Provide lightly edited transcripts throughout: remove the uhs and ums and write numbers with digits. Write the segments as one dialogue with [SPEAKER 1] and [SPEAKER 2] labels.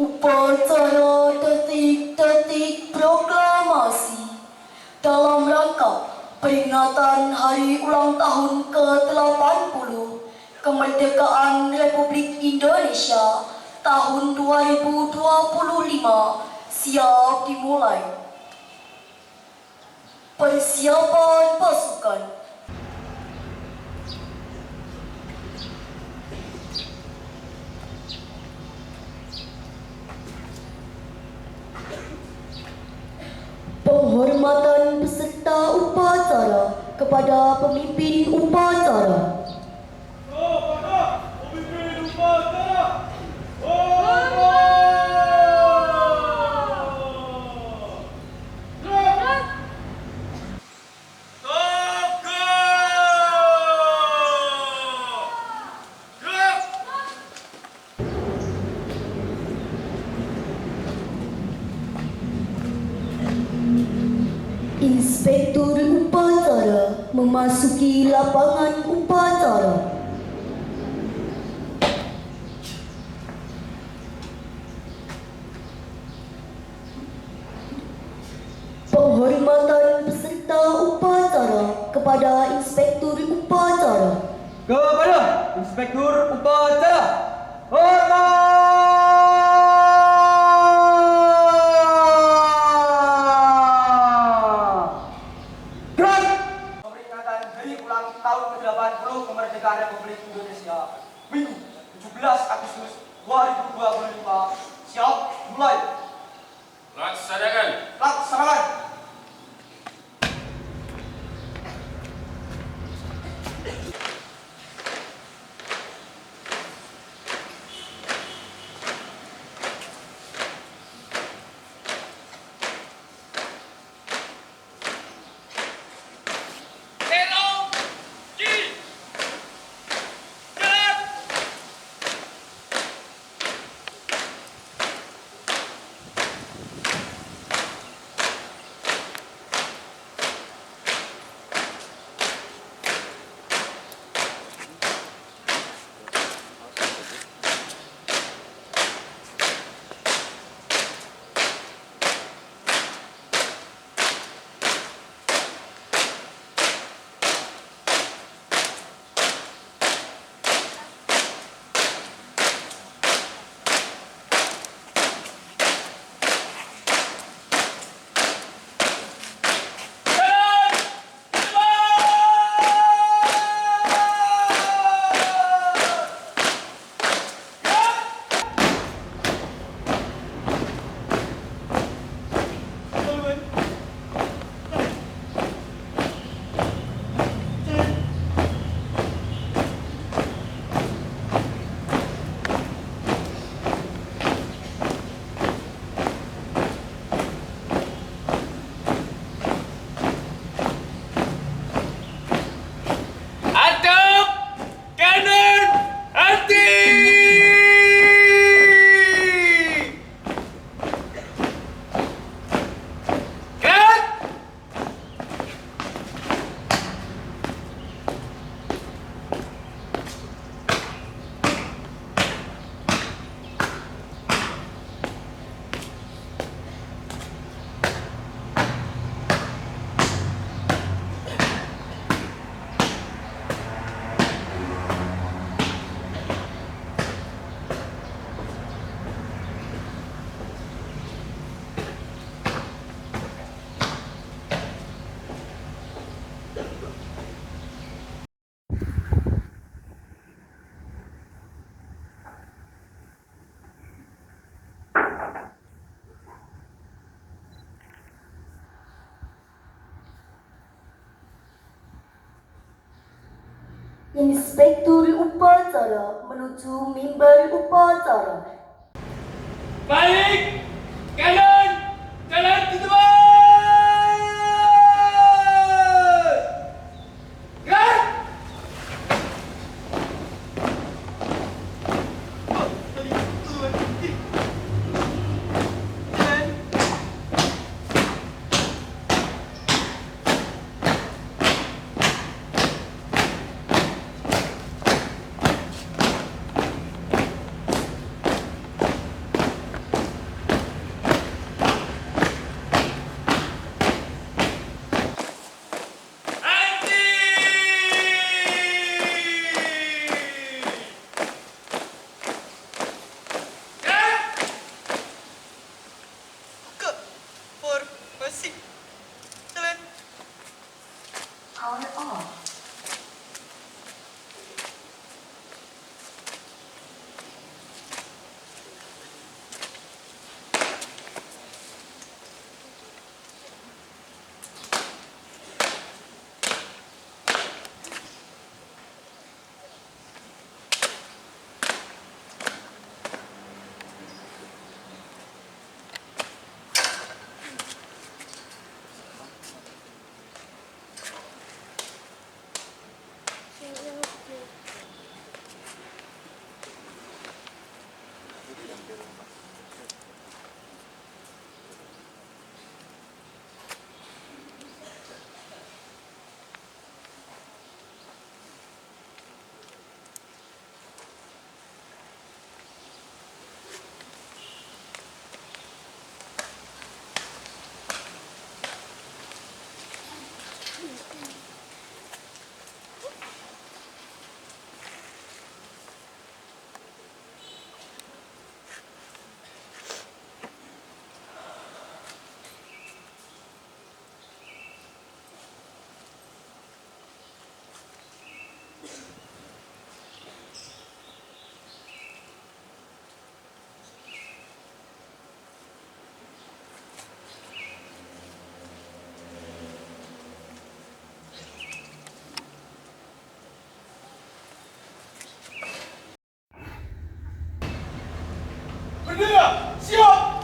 [SPEAKER 1] Upacara detik-detik proklamasi dalam rangka peringatan Hari Ulang Tahun ke-80 Kemerdekaan Republik Indonesia tahun 2025 siap dimulai. Persiapan pasukan. Penghormatan peserta upacara kepada pemimpin upacara.
[SPEAKER 2] Kepada pemimpin upacara,
[SPEAKER 1] Inspektur upacara memasuki lapangan upacara. Penghormatan peserta upacara kepada Inspektur upacara.
[SPEAKER 3] Kepada Inspektur upacara, hormat! Gerak! Peringatan Hari Ulang Tahun ke-80 Kemerdekaan Republik Indonesia, Minggu 17 Agustus 2025, siap mulai.
[SPEAKER 2] laksanakan.
[SPEAKER 3] Laksanakan.
[SPEAKER 1] Inspektur upacara menuju mimbar upacara.
[SPEAKER 2] Baik, kanan, jalan ke depan. Gerak! Bendera, siap!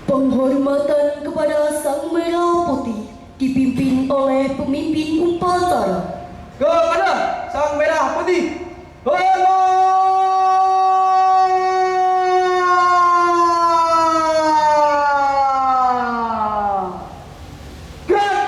[SPEAKER 1] Penghormatan kepada Sang Merah Putih dipimpin oleh pemimpin upacara.
[SPEAKER 3] Kepada Sang Merah Putih, hormat! Gerak!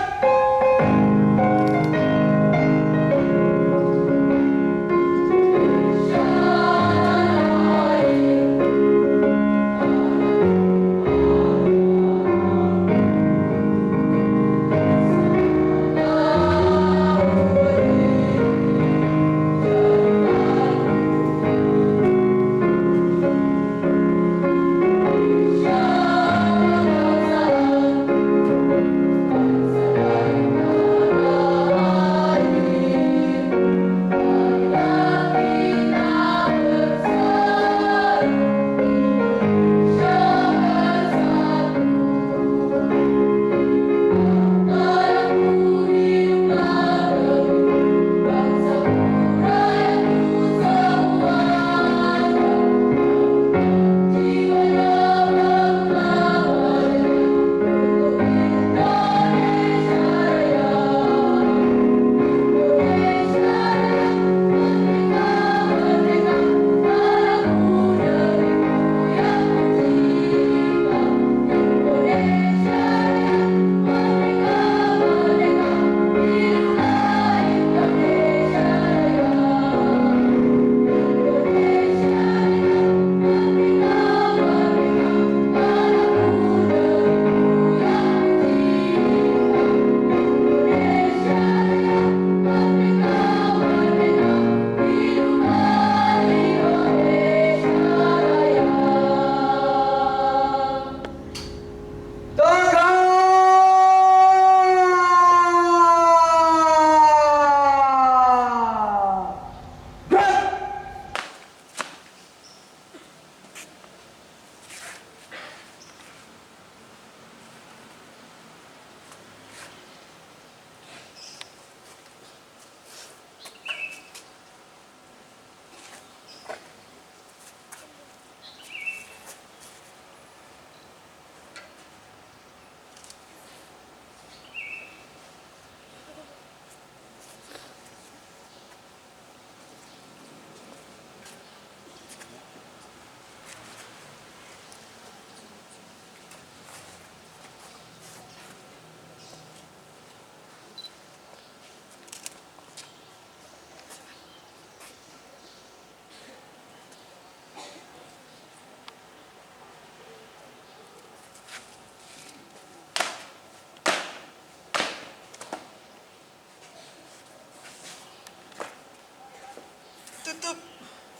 [SPEAKER 4] Tutup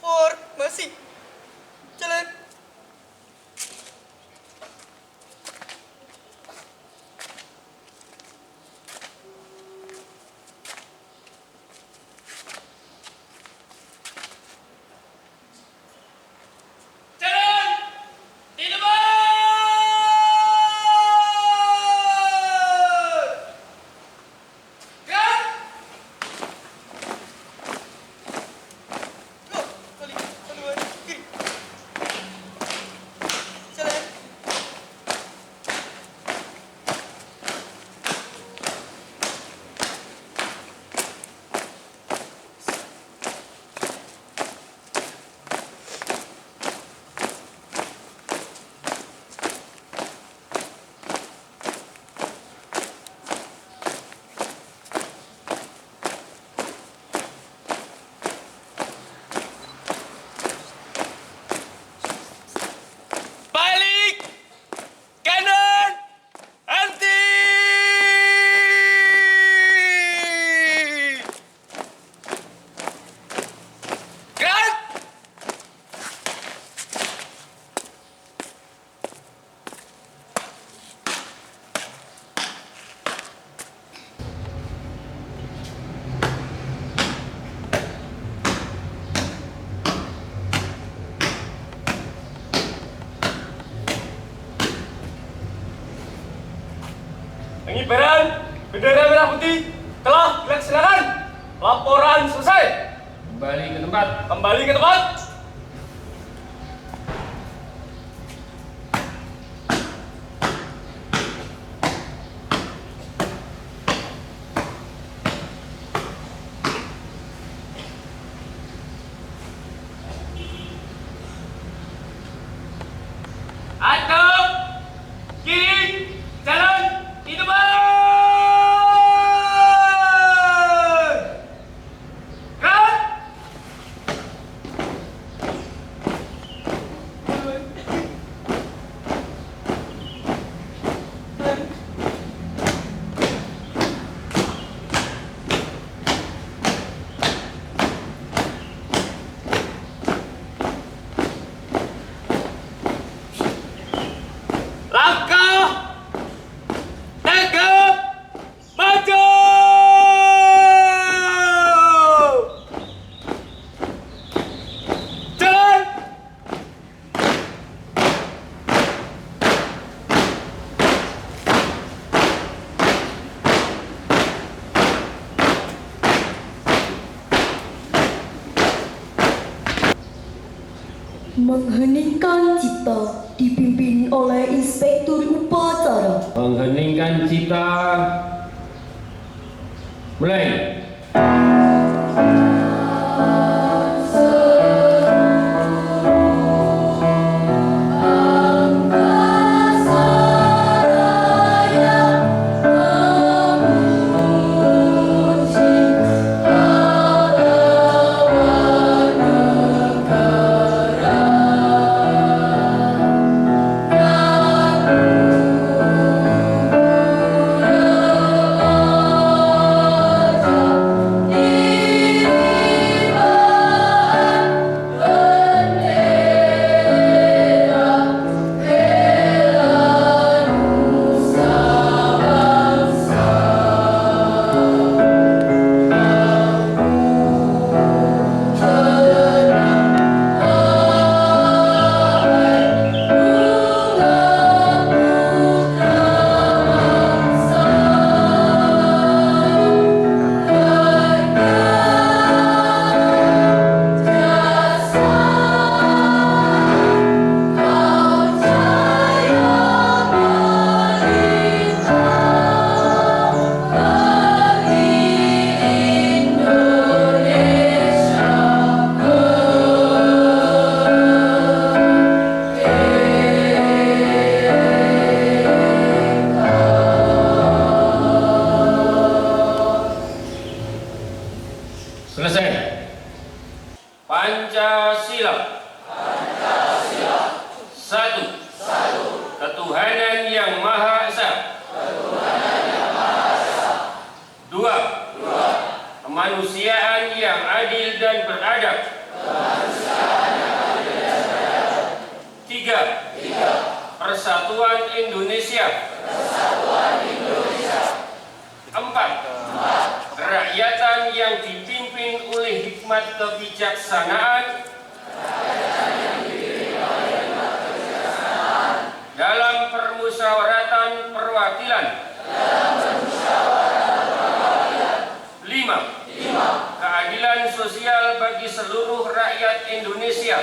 [SPEAKER 4] formasi. Jalan.
[SPEAKER 2] Jalan! Di depan! Gerak!
[SPEAKER 4] Go. Balik. Haluan. Kiri. Jalan.
[SPEAKER 2] Balik! Kanan! Henti! Gerak! Pengibaran bendera merah putih telah dilaksanakan. Laporan selesai. Kembali ke tempat. Kembali ke tempat.
[SPEAKER 1] Mengheningkan cipta dipimpin oleh Inspektur Upacara.
[SPEAKER 5] Mengheningkan cipta. Mulai. Selesai. Pancasila. Satu. Ketuhanan yang Maha Esa. Dua. Kemanusiaan yang adil dan beradab. Tiga. Persatuan Indonesia. Empat. Kerakyatan yang dipimpin oleh hikmat kebijaksanaan dalam permusyawaratan perwakilan. Lima. Keadilan sosial bagi seluruh rakyat Indonesia.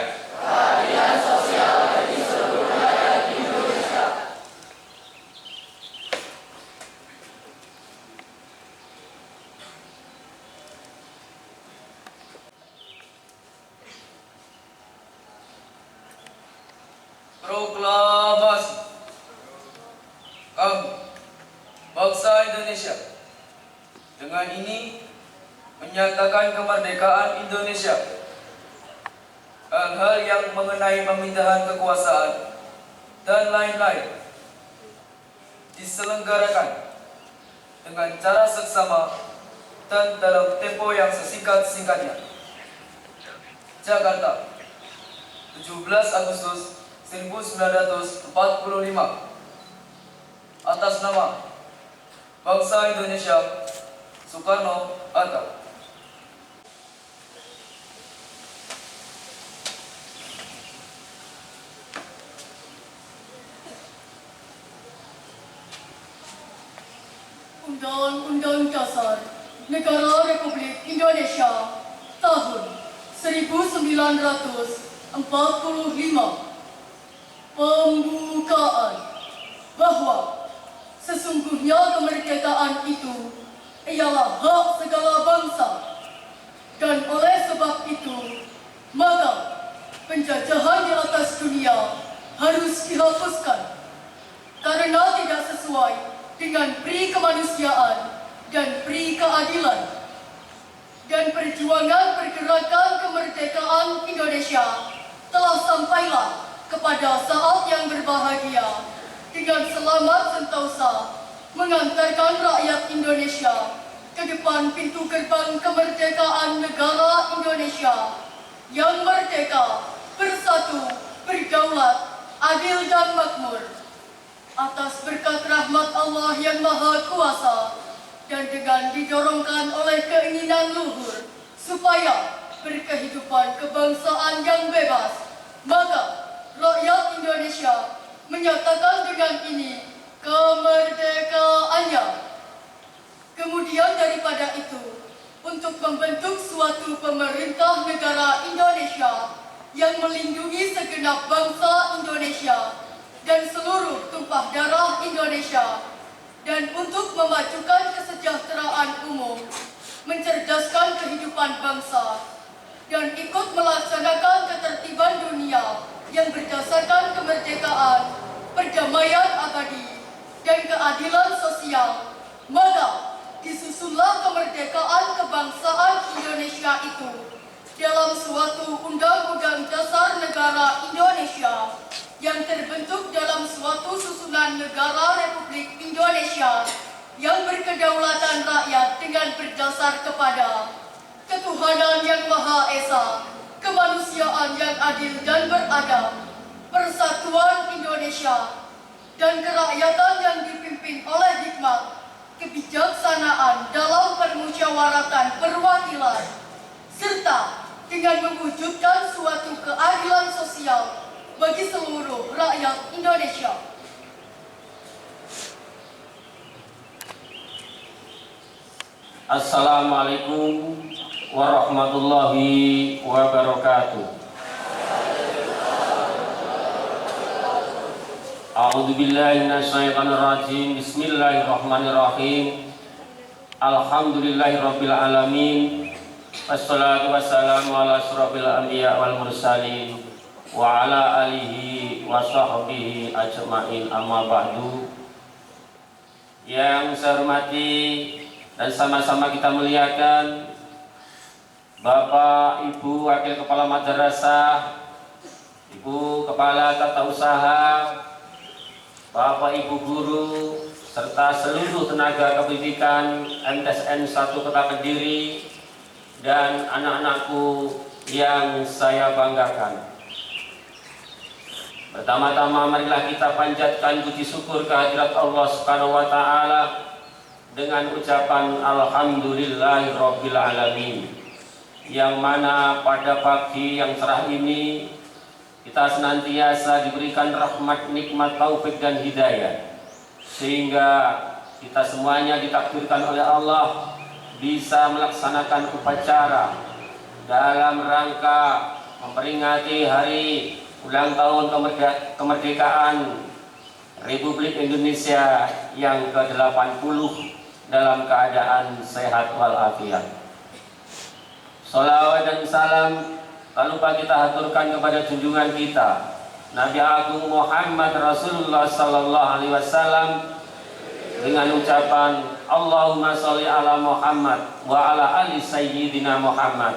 [SPEAKER 3] Proklamasi. Kami, bangsa Indonesia, dengan ini menyatakan kemerdekaan Indonesia. Hal-hal yang mengenai pemindahan kekuasaan dan lain-lain diselenggarakan dengan cara seksama dan dalam tempo yang sesingkat-singkatnya. Jakarta, 17 Agustus 1945. Atas nama bangsa Indonesia, Soekarno-Hatta.
[SPEAKER 1] Undang-Undang Dasar Negara Republik Indonesia tahun 1945. Pembukaan bahwa sesungguhnya kemerdekaan itu ialah hak segala bangsa, dan oleh sebab itu maka penjajahan di atas dunia harus dihapuskan karena tidak sesuai dengan pri kemanusiaan dan pri keadilan. Dan perjuangan pergerakan kemerdekaan Indonesia telah sampailah kepada saat yang berbahagia dengan selamat sentosa mengantarkan rakyat Indonesia ke depan pintu gerbang kemerdekaan negara Indonesia yang merdeka, bersatu, berdaulat, adil dan makmur. Atas berkat rahmat Allah yang Maha Kuasa dan dengan didorongkan oleh keinginan luhur supaya berkehidupan kebangsaan yang bebas, maka rakyat Indonesia menyatakan dengan ini kemerdekaannya. Kemudian daripada itu, untuk membentuk suatu pemerintah negara Indonesia yang melindungi segala
[SPEAKER 6] segenap bangsa Indonesia dan seluruh tumpah darah Indonesia, dan untuk memajukan kesejahteraan umum, mencerdaskan kehidupan bangsa, dan ikut melaksanakan ketertiban dunia yang berdasarkan kemerdekaan, perdamaian abadi, dan keadilan sosial. Maka disusunlah kemerdekaan kebangsaan Indonesia itu dalam suatu Undang-Undang Dasar Negara Indonesia yang terbentuk dalam suatu susunan negara Republik Indonesia yang berkedaulatan rakyat dengan berdasar kepada ketuhanan yang Maha Esa, kemanusiaan yang adil dan beradab, persatuan Indonesia, dan kerakyatan yang dipimpin oleh hikmat, kebijaksanaan dalam permusyawaratan perwakilan, serta dengan mewujudkan suatu keadilan sosial bagi seluruh rakyat Indonesia.
[SPEAKER 5] Assalamualaikum warahmatullahi wabarakatuh. A'udzubillahi minasyaitonir rajim. Bismillahirrahmanirrahim. Alhamdulillahirabbil alamin. Wassalatu wassalamu ala asyrofil anbiya wal mursalin wa ala alihi wa sahbihi ajmain, amma ba'du. Yang saya hormati dan sama-sama kita muliakan Bapak, Ibu Wakil Kepala Madrasah, Ibu Kepala Tata Usaha, Bapak Ibu Guru, serta seluruh tenaga kependidikan MTSN 1 Kota Kediri, dan anak-anakku yang saya banggakan. Pertama-tama marilah kita panjatkan puji syukur kehadirat Allah Subhanahu wa taala dengan ucapan alhamdulillahirabbil alamin, yang mana pada pagi yang cerah ini kita senantiasa diberikan rahmat, nikmat, taufik dan hidayah, sehingga kita semuanya ditakdirkan oleh Allah bisa melaksanakan upacara dalam rangka memperingati hari ulang tahun kemerdekaan Republik Indonesia yang ke-80 dalam keadaan sehat walafiat. Sholawat dan salam tak lupa kita haturkan kepada junjungan kita Nabi Agung Muhammad Rasulullah Sallallahu Alaihi Wasallam dengan ucapan Allahumma sholli ala Muhammad wa ala ali sayyidina Muhammad,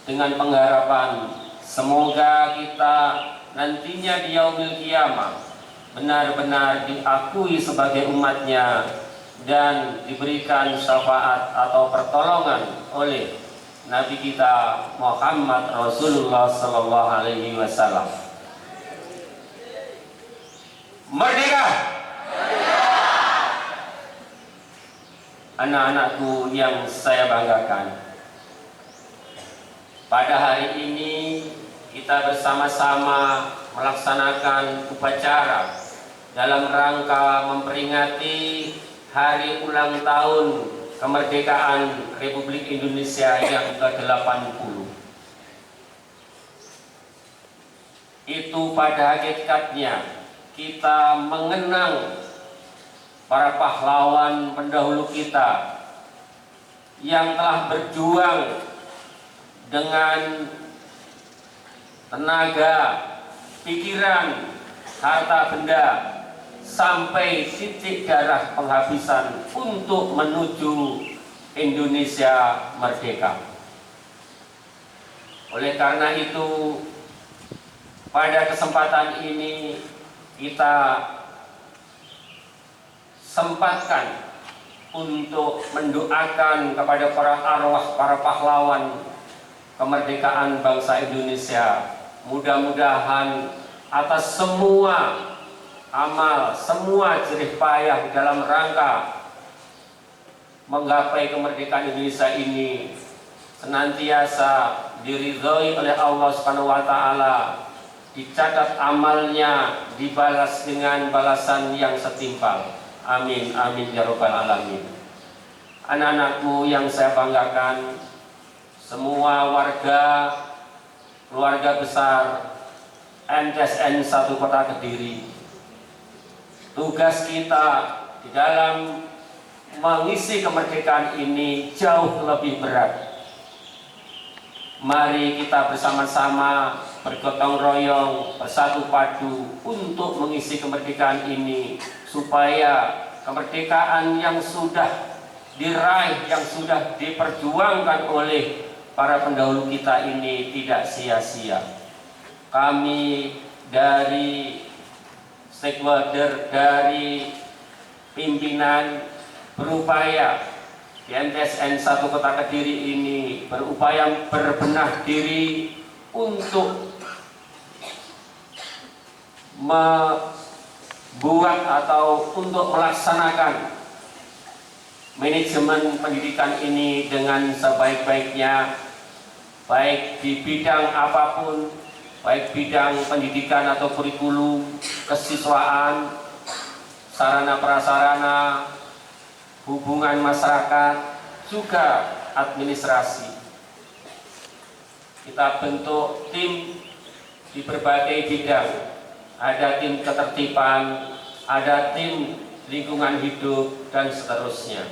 [SPEAKER 5] dengan pengharapan semoga kita nantinya di yaumil qiyamah benar-benar diakui sebagai umatnya dan diberikan syafaat atau pertolongan oleh Nabi kita Muhammad Rasulullah Sallallahu Alaihi Wasallam. Merdeka! Anak-anakku yang saya banggakan, pada hari ini kita bersama-sama melaksanakan upacara dalam rangka memperingati hari ulang tahun kemerdekaan Republik Indonesia yang ke-80. Itu pada hakikatnya kita mengenang para pahlawan pendahulu kita yang telah berjuang dengan tenaga, pikiran, harta benda sampai titik darah penghabisan untuk menuju Indonesia merdeka. Oleh karena itu, pada kesempatan ini kita sempatkan untuk mendoakan kepada para arwah, para pahlawan kemerdekaan bangsa Indonesia. Mudah-mudahan atas semua amal, semua jerih payah dalam rangka menggapai kemerdekaan Indonesia ini senantiasa diridhoi oleh Allah Subhanahu wa taala, dicatat amalnya, dibalas dengan balasan yang setimpal. Amin amin ya rabbal alamin. Anak-anakku yang saya banggakan, semua warga, keluarga besar MTSN 1 Kota Kediri. Tugas kita di dalam mengisi kemerdekaan ini jauh lebih berat. Mari kita bersama-sama bergotong royong, bersatu padu untuk mengisi kemerdekaan ini, supaya kemerdekaan yang sudah diraih, yang sudah diperjuangkan oleh para pendahulu kita ini tidak sia-sia. Kami dari stakeholder, dari pimpinan berupaya di MTSN 1 Kota Kediri ini berupaya berbenah diri untuk membuat atau untuk melaksanakan manajemen pendidikan ini dengan sebaik-baiknya, baik di bidang apapun, baik bidang pendidikan atau kurikulum, kesiswaan, sarana prasarana, hubungan masyarakat, juga administrasi. Kita bentuk tim di berbagai bidang. Ada tim ketertiban, ada tim lingkungan hidup, dan seterusnya.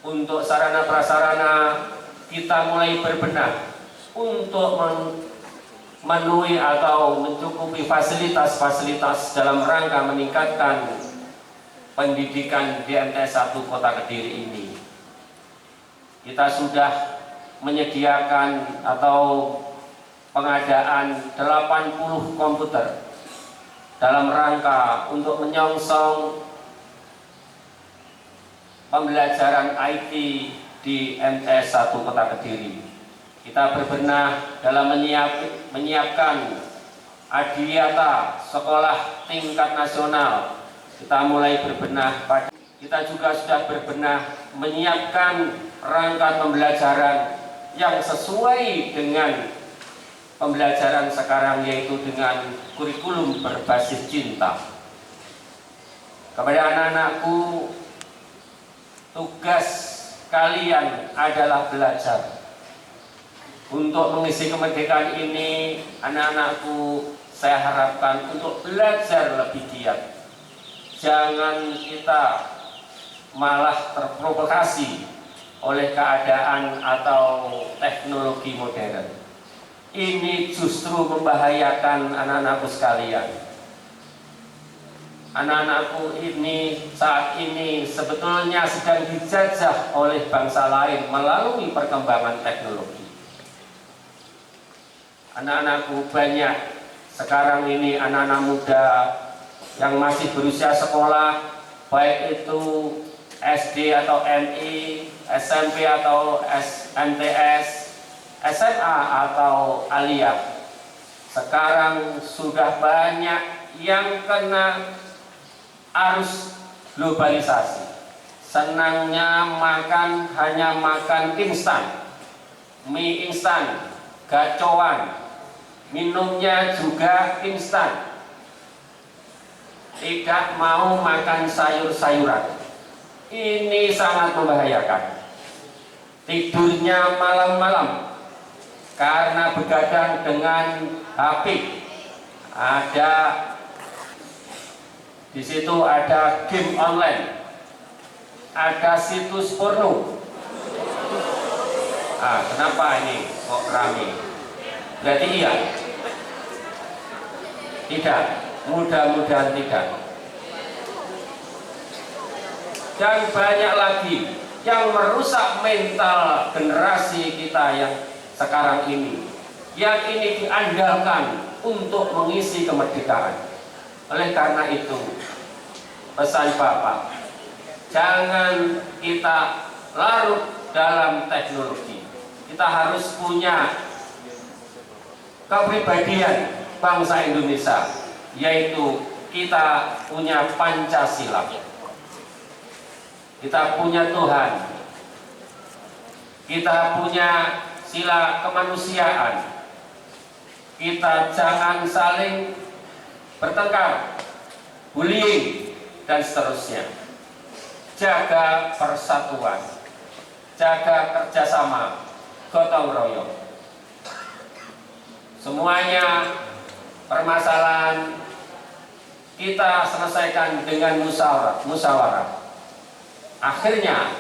[SPEAKER 5] Untuk sarana prasarana, kita mulai berbenah untuk memenuhi atau mencukupi fasilitas-fasilitas dalam rangka meningkatkan pendidikan di MTS 1 Kota Kediri ini. Kita sudah menyediakan atau pengadaan 80 komputer dalam rangka untuk menyongsong pembelajaran IT di MTS 1 Kota Kediri. Kita berbenah dalam menyiapkan adiwiyata sekolah tingkat nasional. Kita mulai berbenah, kita juga sudah berbenah menyiapkan rangka pembelajaran yang sesuai dengan pembelajaran sekarang, yaitu dengan kurikulum berbasis cinta. Kepada anak-anakku, tugas kalian adalah belajar. Untuk mengisi kemerdekaan ini, anak-anakku, saya harapkan untuk belajar lebih giat. Jangan kita malah terprovokasi oleh keadaan atau teknologi modern. Ini justru membahayakan anak-anakku sekalian. Anak-anakku ini saat ini sebetulnya sedang dijajah oleh bangsa lain melalui perkembangan teknologi. Anak-anakku banyak sekarang ini anak-anak muda yang masih berusia sekolah, baik itu SD atau MI, SMP atau MTS, SMA atau aliyah. Sekarang sudah banyak yang kena arus globalisasi. Senangnya makan hanya makan instan, mie instan, gacoan, minumnya juga instan. Tidak mau makan sayur-sayuran. Ini sangat membahayakan. Tidurnya malam-malam karena begadang dengan HP. Di situ ada game online, ada situs porno. Kenapa ini kok rame? Berarti iya? Tidak. Mudah-mudahan tidak. Dan banyak lagi yang merusak mental generasi kita yang sekarang ini, yang ini diandalkan untuk mengisi kemerdekaan. Oleh karena itu, pesan Bapak, jangan kita larut dalam teknologi. Kita harus punya kepribadian bangsa Indonesia, yaitu kita punya Pancasila, kita punya Tuhan, kita punya sila kemanusiaan. Kita jangan saling bertengkar, bullying, dan seterusnya. Jaga persatuan, jaga kerjasama, gotong royong. Semuanya permasalahan kita selesaikan dengan musyawarah. Akhirnya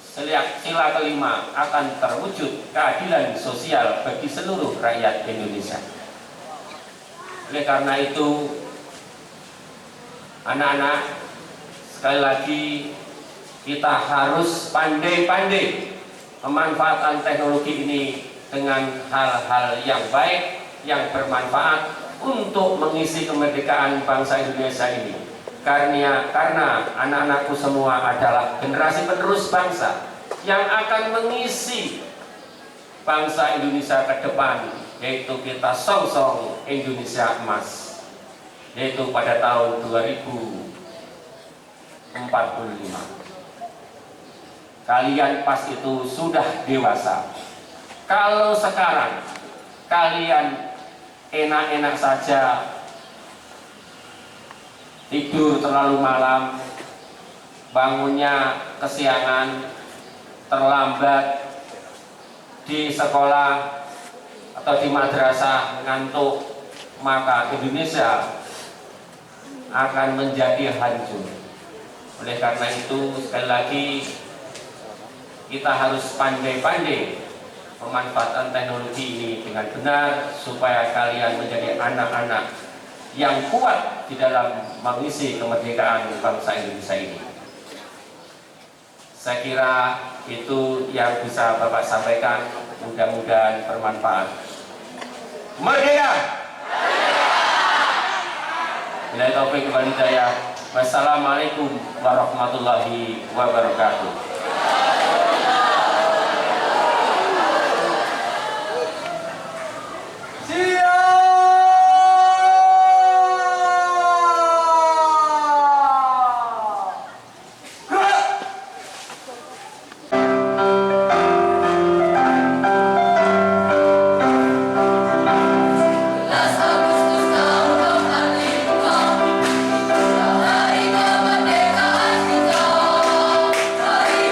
[SPEAKER 5] sila kelima akan terwujud keadilan sosial bagi seluruh rakyat Indonesia. Oleh karena itu, anak-anak, sekali lagi kita harus pandai-pandai memanfaatkan teknologi ini dengan hal-hal yang baik, yang bermanfaat untuk mengisi kemerdekaan bangsa Indonesia ini. Karena anak-anakku semua adalah generasi penerus bangsa yang akan mengisi bangsa Indonesia ke depan, yaitu kita song-song Indonesia emas, yaitu pada tahun 2045. Kalian pas itu sudah dewasa. Kalau sekarang kalian enak-enak saja, tidur terlalu malam, bangunnya kesiangan, terlambat, di sekolah atau di madrasah ngantuk, maka Indonesia akan menjadi hancur. Oleh karena itu, sekali lagi kita harus pandai-pandai memanfaatkan teknologi ini dengan benar supaya kalian menjadi anak-anak yang kuat di dalam mengisi kemerdekaan bangsa Indonesia ini. Saya kira itu yang bisa Bapak sampaikan, mudah-mudahan bermanfaat. Merdeka! Bila taufik wal hidayah. Wassalamualaikum warahmatullahi wabarakatuh.
[SPEAKER 6] Hari kemerdekaan kita, hari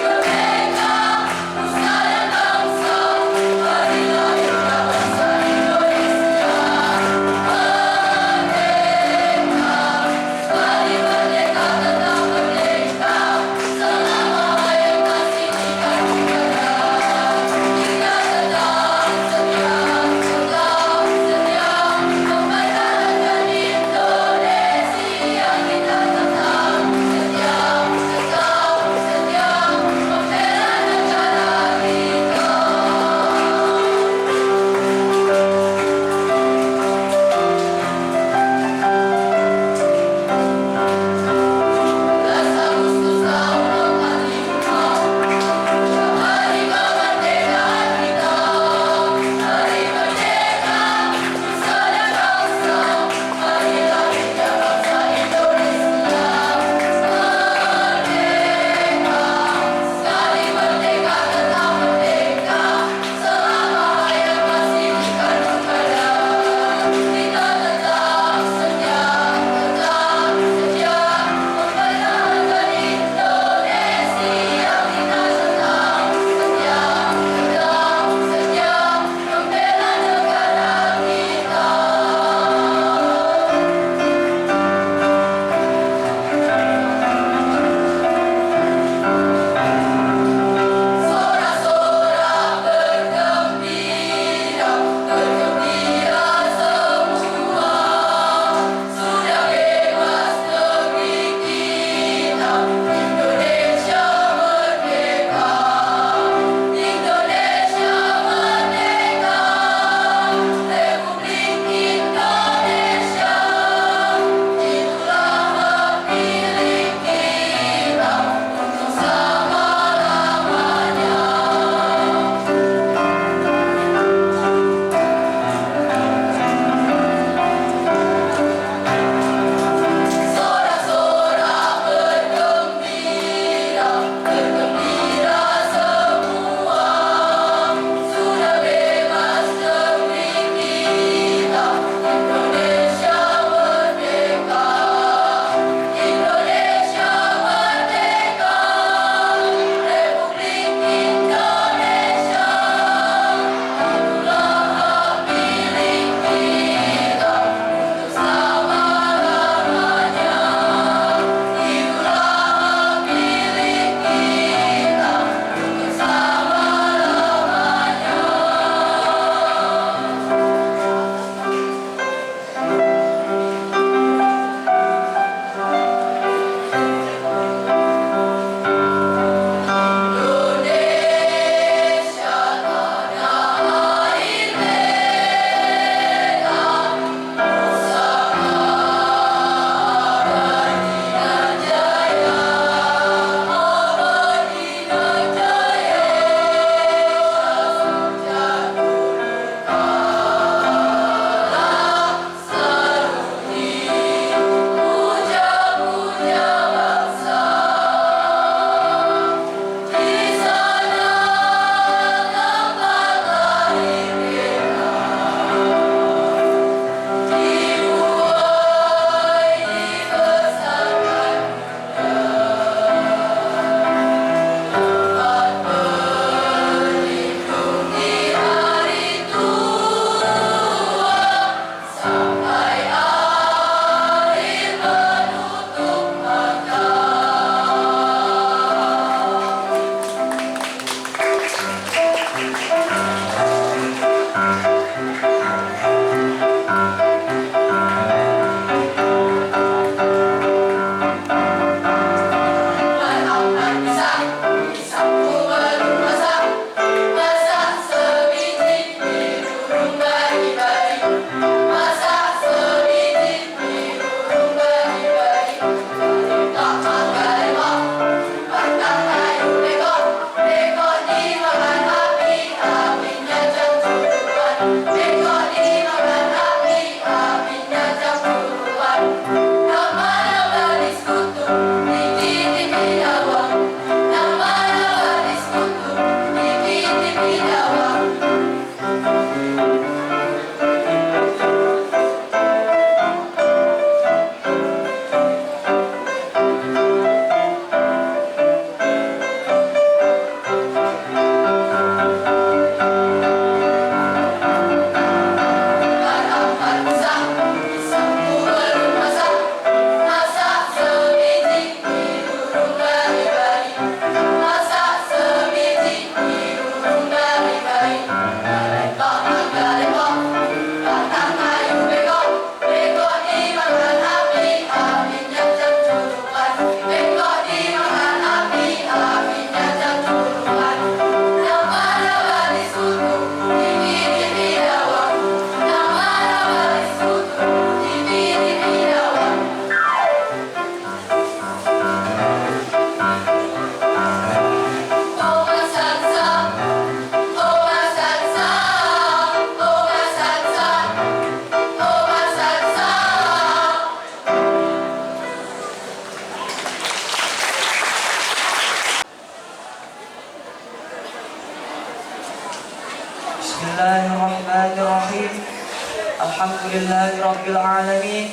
[SPEAKER 3] Alhamdulillahi Rabbil Alamin.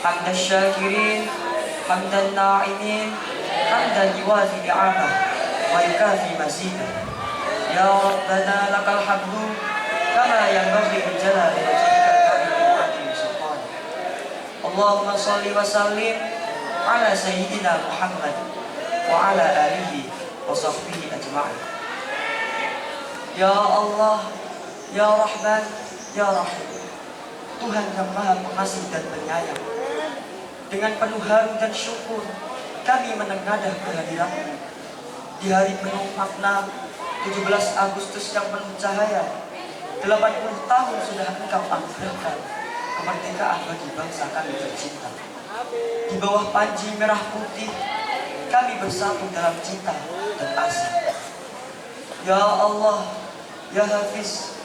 [SPEAKER 3] Hamdan syakirin, hamdan na'imin, hamdan yuwafi ni'amah wa yukafi mazidah. Ya Rabbana lakal hamdu kama yanbaghi li jalali wajhika al-karim wa 'azimi sultanik. Allahumma shalli wa sallim ala sayyidina Muhammad wa ala alihi wa sahbihi ajma'in. Ya Allah, Ya Rahman, Ya Rahim, Tuhan yang Maha Pengasih dan Penyayang, dengan penuh haru dan syukur kami menengadah kehadiran-Mu di hari penuh makna 17 Agustus yang penuh cahaya. 80 tahun sudah Engkau anugerahkan kemerdekaan bagi bangsa kami tercinta. Di bawah panji merah putih kami bersatu dalam cinta dan asa. Ya Allah, Ya Hafiz,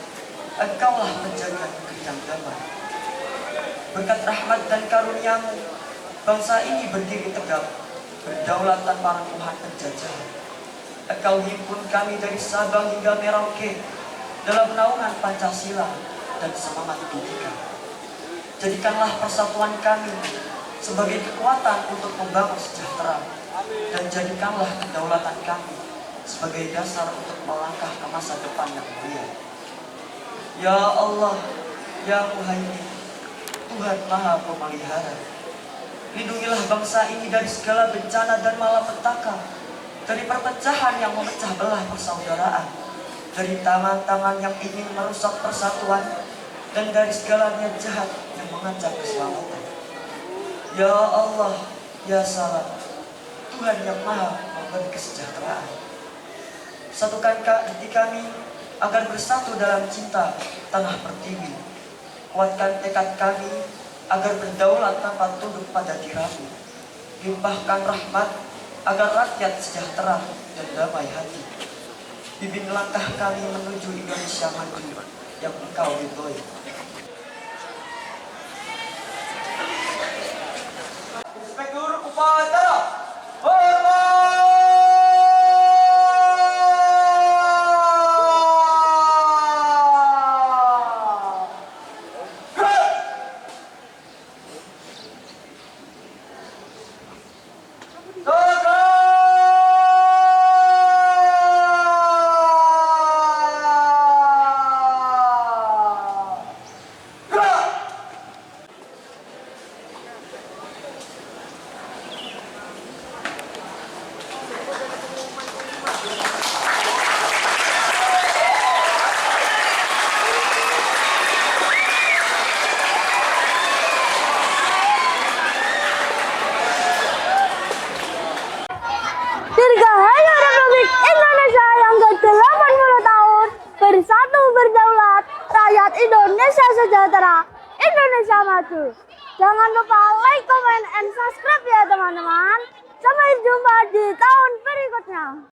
[SPEAKER 3] Engkaulah penjaga negeri yang damai. Berkat rahmat dan karunia-Mu, bangsa ini berdiri tegak, berdaulat tanpa rengkuhan penjajahan. Engkau himpun kami dari Sabang hingga Merauke dalam naungan Pancasila dan semangat Bhinneka. Jadikanlah persatuan kami sebagai kekuatan untuk membangun sejahtera, dan jadikanlah kedaulatan kami sebagai dasar untuk melangkah ke masa depan yang mulia. Ya Allah, Ya Muhaimin, Tuhan Maha Pemelihara, lindungilah bangsa ini dari segala bencana dan malapetaka, dari perpecahan yang memecah belah persaudaraan, dari tangan-tangan yang ingin merusak persatuan, dan dari segala niat jahat yang mengancam keselamatan. Ya Allah, Ya Salam, Tuhan yang Maha memberi kesejahteraan, satukan hati kami agar bersatu dalam cinta tanah pertiwi. Kuatkan tekad kami agar berdaulat tanpa tunduk pada diramu. Limpahkan rahmat agar rakyat sejahtera dan damai hati. Bimbing langkah kami menuju Indonesia maju yang Engkau ridhoi. Inspektur Upacara, hormat!
[SPEAKER 7] Dirgahayu Republik Indonesia yang ke-80 tahun, bersatu berdaulat, rakyat Indonesia sejahtera, Indonesia maju. Jangan lupa like, comment, and subscribe ya teman-teman. Sampai jumpa di tahun berikutnya.